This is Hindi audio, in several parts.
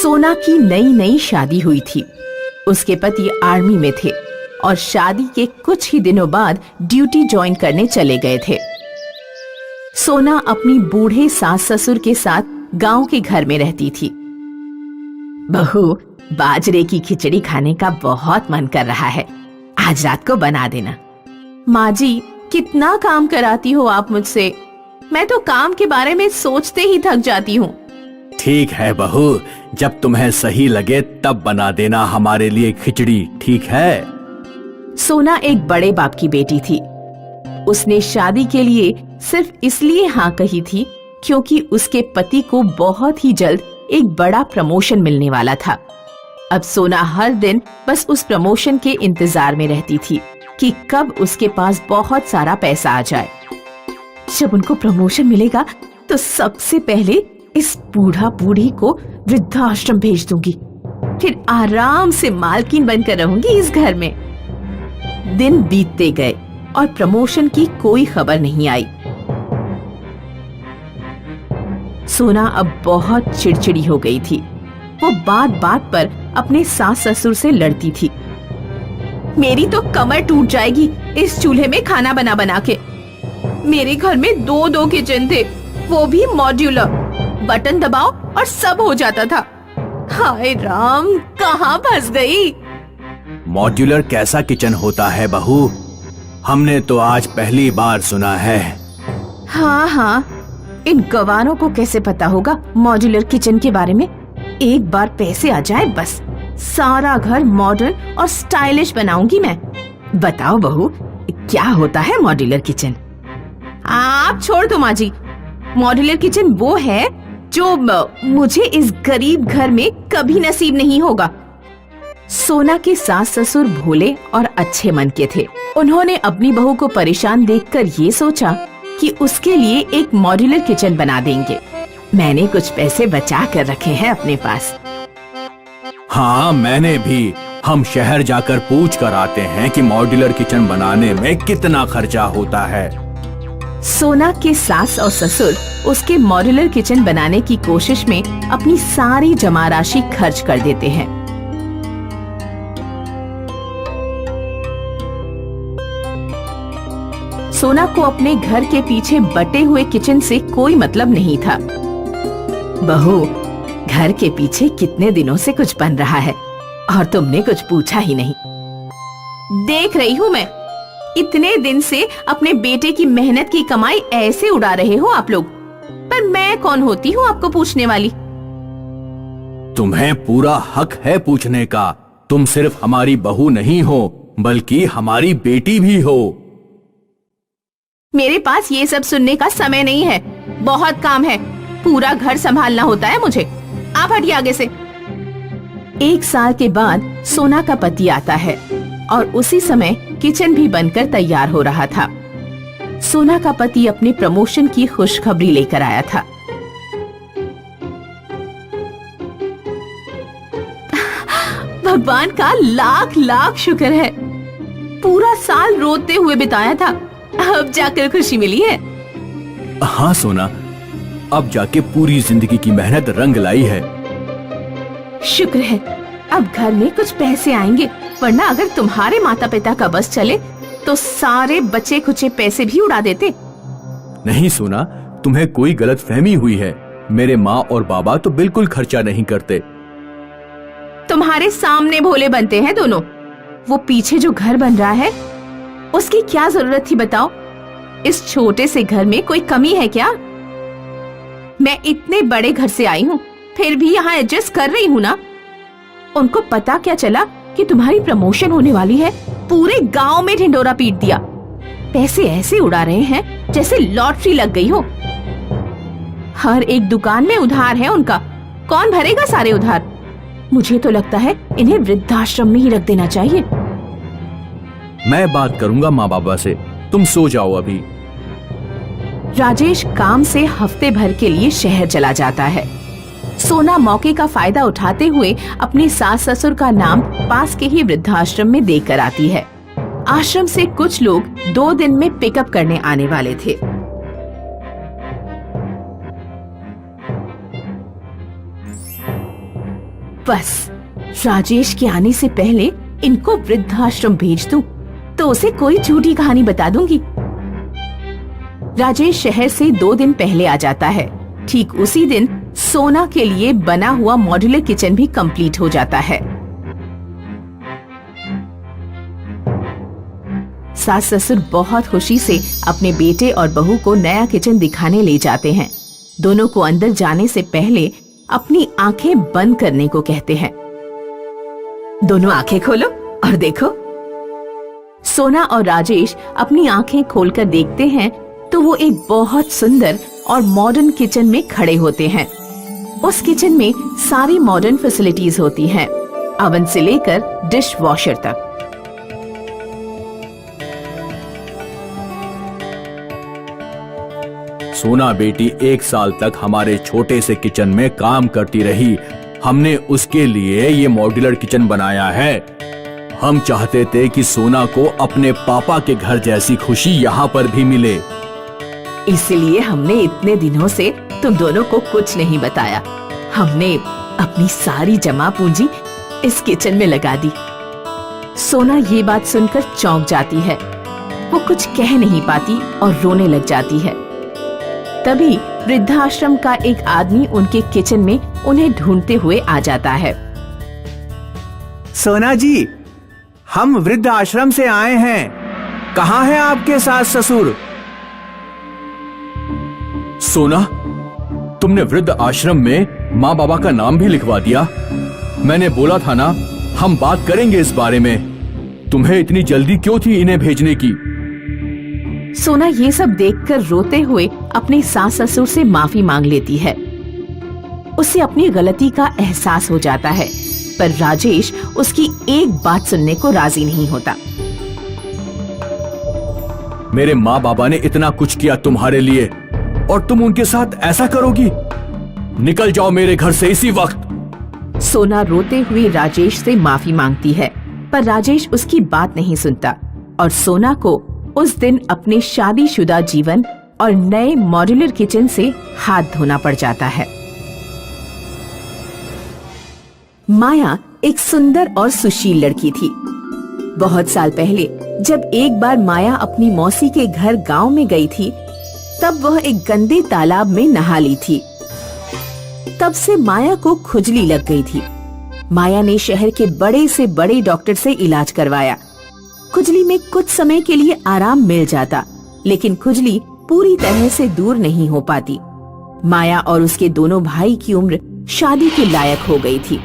सोना की नई नई शादी हुई थी। उसके पति आर्मी में थे और शादी के कुछ ही दिनों बाद ड्यूटी ज्वाइन करने चले गए थे। सोना अपनी बूढ़े सास ससुर के साथ गांव के घर में रहती थी। बहू, बाजरे की खिचड़ी खाने का बहुत मन कर रहा है, आज रात को बना देना। माँ जी, कितना काम कराती हो आप मुझसे, मैं तो काम के बारे में सोचते ही थक जाती हूँ। ठीक है बहू, जब तुम्हें सही लगे तब बना देना हमारे लिए खिचड़ी, ठीक है। सोना एक बड़े बाप की बेटी थी। उसने शादी के लिए सिर्फ इसलिए हाँ कही थी क्योंकि उसके पति को बहुत ही जल्द एक बड़ा प्रमोशन मिलने वाला था। अब सोना हर दिन बस उस प्रमोशन के इंतजार में रहती थी कि कब उसके पास बहुत सारा पैसा आ जाए। जब उनको प्रमोशन मिलेगा तो सबसे पहले इस बूढ़ा बूढ़ी को वृद्धाश्रम भेज दूंगी, फिर आराम से मालकिन बनकर रहूंगी इस घर में। दिन बीतते गए और प्रमोशन की कोई खबर नहीं आई। सोना अब बहुत चिड़चिड़ी हो गई थी। वो बात बात पर अपने सास ससुर से लड़ती थी। मेरी तो कमर टूट जाएगी इस चूल्हे में खाना बना बना के। मेरे घर में दो किचन थे, वो भी मॉड्यूलर, बटन दबाओ और सब हो जाता था। हाय राम, कहाँ फंस गई। मॉड्यूलर कैसा किचन होता है बहू? हमने तो आज पहली बार सुना है। हाँ, इन गवारों को कैसे पता होगा मॉड्यूलर किचन के बारे में। एक बार पैसे आ जाए बस सारा घर मॉडर्न और स्टाइलिश बनाऊंगी मैं। बताओ बहू, क्या होता है मॉड्यूलर किचन? आप छोड़ दो माँ जी, मॉड्यूलर किचन वो है जो मुझे इस गरीब घर में कभी नसीब नहीं होगा। सोना के सास ससुर भोले और अच्छे मन के थे। उन्होंने अपनी बहू को परेशान देखकर ये सोचा कि उसके लिए एक मॉड्यूलर किचन बना देंगे। मैंने कुछ पैसे बचा कर रखे हैं अपने पास। हाँ, मैंने भी। हम शहर जाकर पूछ कर आते हैं कि मॉड्यूलर किचन बनाने में कितना खर्चा होता है। सोना के सास और ससुर उसके मॉड्यूलर किचन बनाने की कोशिश में अपनी सारी जमा राशि खर्च कर देते हैं। सोना को अपने घर के पीछे बटे हुए किचन से कोई मतलब नहीं था। बहू, घर के पीछे कितने दिनों से कुछ बन रहा है और तुमने कुछ पूछा ही नहीं। देख रही हूँ मैं, इतने दिन से अपने बेटे की मेहनत की कमाई ऐसे उड़ा रहे हो आप लोग, पर मैं कौन होती हूँ आपको पूछने वाली। तुम्हें पूरा हक है पूछने का। तुम सिर्फ हमारी बहू नहीं हो बल्कि हमारी बेटी भी हो। मेरे पास ये सब सुनने का समय नहीं है, बहुत काम है, पूरा घर संभालना होता है मुझे। आप हटिए आगे से। 1 साल के बाद सोना का पति आता है और उसी समय किचन भी बनकर तैयार हो रहा था। सोना का पति अपने प्रमोशन की खुशखबरी लेकर आया था। भगवान का लाख लाख शुक्र है, पूरा साल रोते हुए बिताया था, अब जाकर खुशी मिली है। हाँ सोना, अब जाके पूरी जिंदगी की मेहनत रंग लाई है। शुक्र है, अब घर में कुछ पैसे आएंगे, वरना अगर तुम्हारे माता पिता का बस चले तो सारे बचे खुचे पैसे भी उड़ा देते। नहीं सोना, तुम्हें कोई गलतफहमी हुई है। मेरे माँ और बाबा तो बिल्कुल खर्चा नहीं करते। तुम्हारे सामने भोले बनते हैं दोनों। वो पीछे जो घर बन रहा है उसकी क्या जरूरत थी बताओ? इस छोटे से घर में कोई कमी है क्या? मैं इतने बड़े घर से आई हूँ, फिर भी यहाँ एडजस्ट कर रही हूँ ना। उनको पता क्या चला कि तुम्हारी प्रमोशन होने वाली है, पूरे गांव में ढिंडोरा पीट दिया। पैसे ऐसे उड़ा रहे हैं जैसे लॉटरी लग गई हो। हर एक दुकान में उधार है उनका, कौन भरेगा सारे उधार? मुझे तो लगता है इन्हें वृद्धाश्रम में ही रख देना चाहिए। मैं बात करूंगा माँ बाबा से, तुम सो जाओ अभी। राजेश काम से हफ्ते भर के लिए शहर चला जाता है। सोना मौके का फायदा उठाते हुए अपने सास ससुर का नाम पास के ही वृद्धाश्रम में देकर आती है। आश्रम से कुछ लोग 2 दिन में पिकअप करने आने वाले थे। बस राजेश के आने से पहले इनको वृद्धाश्रम भेज दूं, तो उसे कोई झूठी कहानी बता दूंगी। राजेश शहर से 2 दिन पहले आ जाता है। ठीक उसी दिन सोना के लिए बना हुआ मॉड्यूलर किचन भी कंप्लीट हो जाता है। सास ससुर बहुत खुशी से अपने बेटे और बहू को नया किचन दिखाने ले जाते हैं। दोनों को अंदर जाने से पहले अपनी आंखें बंद करने को कहते हैं। दोनों आंखें खोलो और देखो। सोना और राजेश अपनी आंखें खोलकर देखते हैं तो वो एक बहुत सुंदर और मॉडर्न किचन में खड़े होते हैं। उस किचन में सारी मॉडर्न फैसिलिटीज होती हैं, ओवन से लेकर डिश वॉशर तक। सोना बेटी 1 साल तक हमारे छोटे से किचन में काम करती रही। हमने उसके लिए ये मॉड्यूलर किचन बनाया है। हम चाहते थे कि सोना को अपने पापा के घर जैसी खुशी यहाँ पर भी मिले। इसलिए हमने इतने दिनों से तुम दोनों को कुछ नहीं बताया। हमने अपनी सारी जमा पूंजी इस किचन में लगा दी। सोना ये बात सुनकर चौंक जाती है। वो कुछ कह नहीं पाती और रोने लग जाती है। तभी वृद्धाश्रम का एक आदमी उनके किचन में उन्हें ढूंढते हुए आ जाता है। सोना जी, हम वृद्धाश्रम से आए हैं। कहाँ है आपके सास ससुर? सोना, तुमने वृद्ध आश्रम में माँ बाबा का नाम भी लिखवा दिया। मैंने बोला था ना, हम बात करेंगे इस बारे में। तुम्हें इतनी जल्दी क्यों थी इन्हें भेजने की? सोना ये सब देखकर रोते हुए अपने सास ससुर से माफी मांग लेती है। उसे अपनी गलती का एहसास हो जाता है, पर राजेश उसकी एक बात सुनने को राजी नहीं होता। मेरे माँ बाबा ने इतना कुछ किया तुम्हारे लिए और तुम उनके साथ ऐसा करोगी? निकल जाओ मेरे घर से इसी वक्त। सोना रोते हुए राजेश से माफी मांगती है, पर राजेश उसकी बात नहीं सुनता और सोना को उस दिन अपने शादीशुदा जीवन और नए मॉड्यूलर किचन से हाथ धोना पड़ जाता है। माया एक सुंदर और सुशील लड़की थी। बहुत साल पहले जब एक बार माया अपनी मौसी के घर गांव में गई थी, तब वह एक गंदे तालाब में नहा ली थी। तब से माया को खुजली लग गई थी। माया ने शहर के बड़े से बड़े डॉक्टर से इलाज करवाया। खुजली में कुछ समय के लिए आराम मिल जाता, लेकिन खुजली पूरी तरह से दूर नहीं हो पाती। माया और उसके दोनों भाई की उम्र शादी के लायक हो गई थी।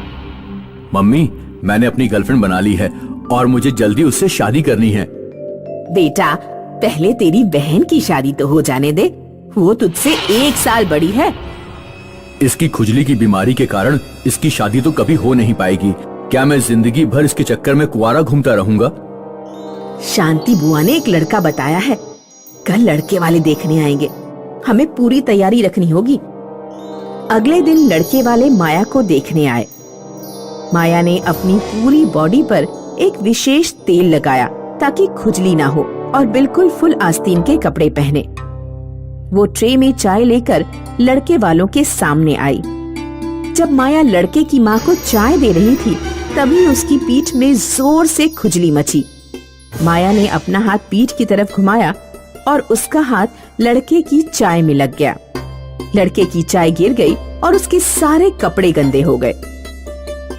मम्मी, मैंने अपनी गर्लफ्रेंड बना ली है और मुझे जल्दी उससे शादी करनी है। बेटा, पहले तेरी बहन की शादी तो हो जाने दे। वो तुझसे 1 साल बड़ी है। इसकी खुजली की बीमारी के कारण इसकी शादी तो कभी हो नहीं पाएगी। क्या मैं जिंदगी भर इसके चक्कर में कुंवारा घूमता रहूंगा? शांति बुआ ने एक लड़का बताया है। कल लड़के वाले देखने आएंगे। हमें पूरी तैयारी रखनी होगी। अगले दिन लड़के वाले माया को देखने आए। माया ने अपनी पूरी बॉडी पर एक विशेष तेल लगाया ताकि खुजली ना हो और बिल्कुल फुल आस्तीन के कपड़े पहने। वो ट्रे में चाय लेकर लड़के वालों के सामने आई। जब माया लड़के की माँ को चाय दे रही थी, तभी उसकी पीठ में जोर से खुजली मची। माया ने अपना हाथ पीठ की तरफ घुमाया और उसका हाथ लड़के की चाय में लग गया। लड़के की चाय गिर गई और उसके सारे कपड़े गंदे हो गए।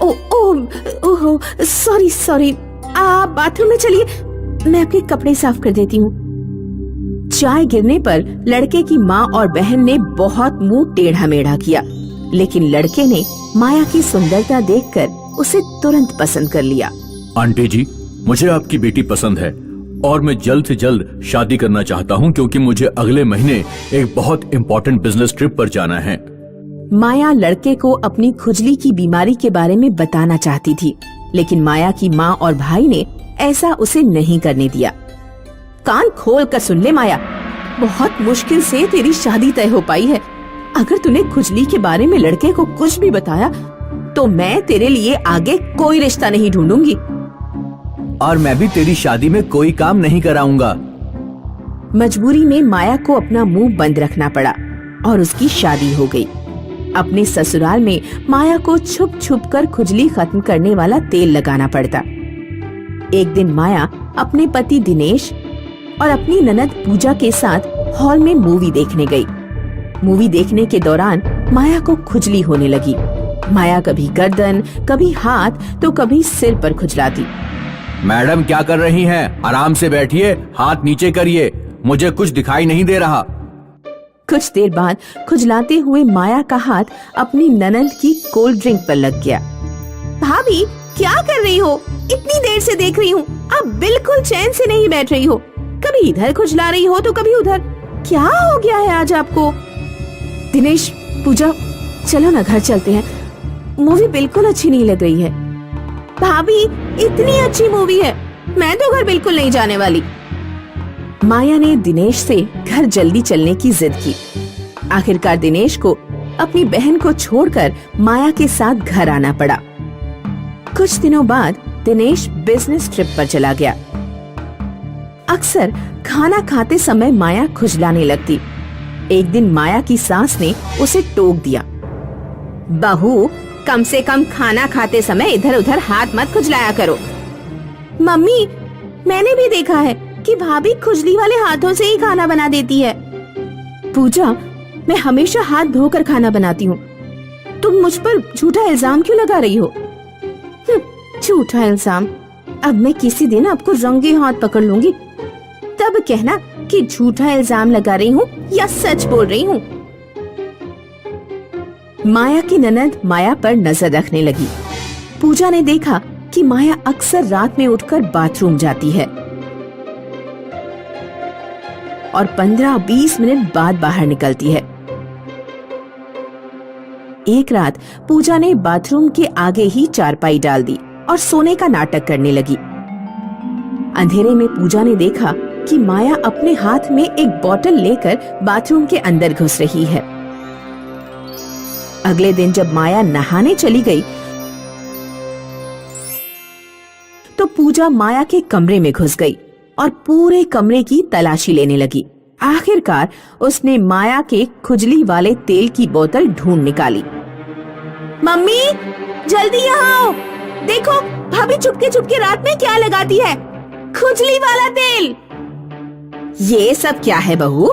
ओह, सॉरी, आप बाथरूम में चलिए, मैं अपने कपड़े साफ कर देती हूँ। चाय गिरने पर लड़के की माँ और बहन ने बहुत मुंह टेढ़ा मेढ़ा किया, लेकिन लड़के ने माया की सुंदरता देखकर उसे तुरंत पसंद कर लिया। आंटी जी, मुझे आपकी बेटी पसंद है और मैं जल्द से जल्द शादी करना चाहता हूँ, क्योंकि मुझे अगले महीने एक बहुत इम्पोर्टेंट बिजनेस ट्रिप पर जाना है। माया लड़के को अपनी खुजली की बीमारी के बारे में बताना चाहती थी, लेकिन माया की माँ और भाई ने ऐसा उसे नहीं करने दिया। कान खोल कर सुन ले माया, बहुत मुश्किल से तेरी शादी तय हो पाई है। अगर तूने खुजली के बारे में लड़के को कुछ भी बताया तो मैं तेरे लिए आगे कोई रिश्ता नहीं ढूंढूंगी। और मैं भी तेरी शादी में कोई काम नहीं कराऊंगा। मजबूरी में माया को अपना मुंह बंद रखना पड़ा और उसकी शादी हो गई। अपने ससुराल में माया को छुप छुप कर खुजली खत्म करने वाला तेल लगाना पड़ता। एक दिन माया अपने पति दिनेश और अपनी ननद पूजा के साथ हॉल में मूवी देखने गई। मूवी देखने के दौरान माया को खुजली होने लगी। माया कभी गर्दन, कभी हाथ तो कभी सिर पर खुजलाती। मैडम क्या कर रही हैं? आराम से बैठिए, हाथ नीचे करिए, मुझे कुछ दिखाई नहीं दे रहा। कुछ देर बाद खुजलाते हुए माया का हाथ अपनी ननद की कोल्ड ड्रिंक पर लग गया। भाभी क्या कर रही हो? इतनी देर से देख रही हूँ, आप बिल्कुल चैन से नहीं बैठ रही हो। कभी इधर खुजला रही हो तो कभी उधर। क्या हो गया है आज आपको? दिनेश, पूजा, चलो ना घर चलते हैं, मूवी बिल्कुल अच्छी नहीं लग रही है। भाभी इतनी अच्छी मूवी है, मैं तो घर बिल्कुल नहीं जाने वाली। माया ने दिनेश से घर जल्दी चलने की जिद की। आखिरकार दिनेश को अपनी बहन को छोड़कर माया के साथ घर आना पड़ा। कुछ दिनों बाद दिनेश बिजनेस ट्रिप पर चला गया। अक्सर खाना खाते समय माया खुजलाने लगती। एक दिन माया की सास ने उसे टोक दिया। बहू, कम से कम खाना खाते समय इधर उधर हाथ मत खुजलाया करो। मम्मी, मैंने भी देखा है कि भाभी खुजली वाले हाथों से ही खाना बना देती है। पूजा, मैं हमेशा हाथ धोकर खाना बनाती हूँ, तुम मुझ पर झूठा इल्जाम क्यों लगा रही हो? झूठा इल्जाम? अब मैं किसी दिन आपको रंगे हाथ पकड़ लूंगी, तब कहना कि झूठा इल्जाम लगा रही हूँ या सच बोल रही हूँ। माया की ननद माया पर नजर रखने लगी। पूजा ने देखा कि माया अक्सर रात में उठकर बाथरूम जाती है और 15-20 मिनट बाद बाहर निकलती है। एक रात पूजा ने बाथरूम के आगे ही चारपाई डाल दी और सोने का नाटक करने लगी। अंधेरे में पूजा ने देखा कि माया अपने हाथ में एक बोतल लेकर बाथरूम के अंदर घुस रही है। अगले दिन जब माया नहाने चली गई तो पूजा माया के कमरे में घुस गई और पूरे कमरे की तलाशी लेने लगी। आखिरकार उसने माया के खुजली वाले तेल की बोतल ढूंढ निकाली। मम्मी, जल्दी यहाँ आओ, देखो भाभी चुपके चुपके रात में क्या लगाती है, खुजली वाला तेल। ये सब क्या है बहू?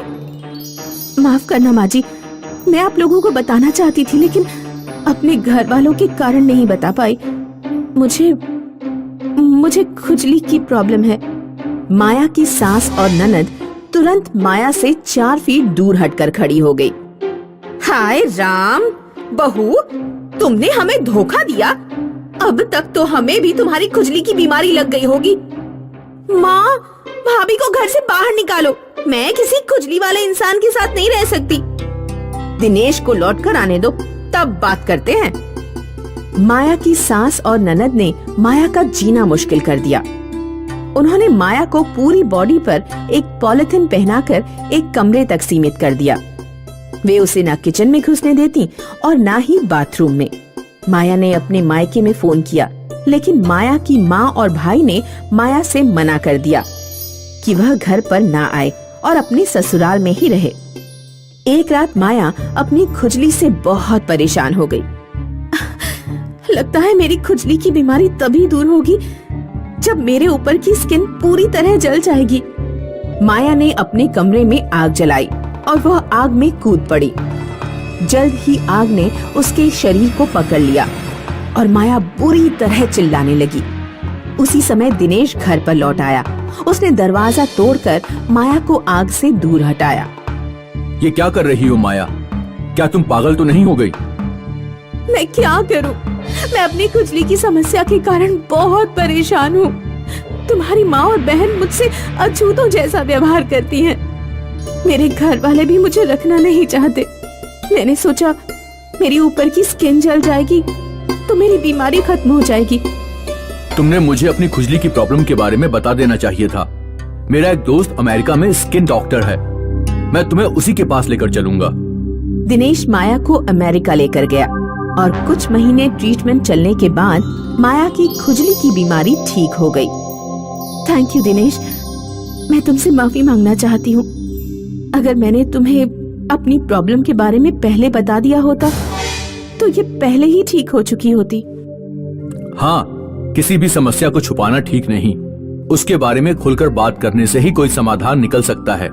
माफ करना माँ जी, मैं आप लोगों को बताना चाहती थी लेकिन अपने घर वालों के कारण नहीं बता पाई। मुझे खुजली की प्रॉब्लम है। माया की सास और ननद तुरंत माया से 4 फीट दूर हटकर खड़ी हो गई। हाय राम, बहू तुमने हमें धोखा दिया। अब तक तो हमें भी तुम्हारी खुजली की बीमारी लग गई होगी। माँ, भाभी को घर से बाहर निकालो, मैं किसी खुजली वाले इंसान के साथ नहीं रह सकती। दिनेश को लौटकर आने दो, तब बात करते हैं। माया की सास और ननद ने माया का जीना मुश्किल कर दिया। उन्होंने माया को पूरी बॉडी पर एक पॉलिथीन पहनाकर एक कमरे तक सीमित कर दिया। वे उसे ना किचन में घुसने देती और ना ही बाथरूम में। माया ने अपने मायके में फोन किया लेकिन माया की माँ और भाई ने माया से मना कर दिया कि वह घर पर ना आए और अपने ससुराल में ही रहे। एक रात माया अपनी खुजली से बहुत परेशान हो गई। लगता है मेरी खुजली की बीमारी तभी दूर होगी जब मेरे ऊपर की स्किन पूरी तरह जल जाएगी। माया ने अपने कमरे में आग जलाई और वह आग में कूद पड़ी। जल्द ही आग ने उसके शरीर को पकड़ लिया और माया बुरी तरह चिल्लाने लगी। उसी समय दिनेश घर पर लौट आया। उसने दरवाजा तोड़कर माया को आग से दूर हटाया। ये क्या कर रही हो माया? क्या तुम पागल तो नहीं हो गई? मैं क्या करूं? मैं अपनी खुजली की समस्या के कारण बहुत परेशान हूँ। तुम्हारी माँ और बहन मुझसे अछूतों जैसा व्यवहार करती हैं। मेरे घर वाले भी मुझे रखना नहीं चाहते। मैंने सोचा मेरी ऊपर की स्किन जल जाएगी तो मेरी बीमारी खत्म हो जाएगी। तुमने मुझे अपनी खुजली की प्रॉब्लम के बारे में बता देना चाहिए था। मेरा एक दोस्त अमेरिका में स्किन डॉक्टर है, मैं तुम्हें उसी के पास लेकर चलूंगा। दिनेश माया को अमेरिका लेकर गया और कुछ महीने ट्रीटमेंट चलने के बाद माया की खुजली की बीमारी ठीक हो गई। थैंक यू दिनेश, मैं तुमसे माफी मांगना चाहती हूँ। अगर मैंने तुम्हें अपनी प्रॉब्लम के बारे में पहले बता दिया होता तो ये पहले ही ठीक हो चुकी होती। हाँ, किसी भी समस्या को छुपाना ठीक नहीं। उसके बारे में खुलकर बात करने से ही कोई समाधान निकल सकता है।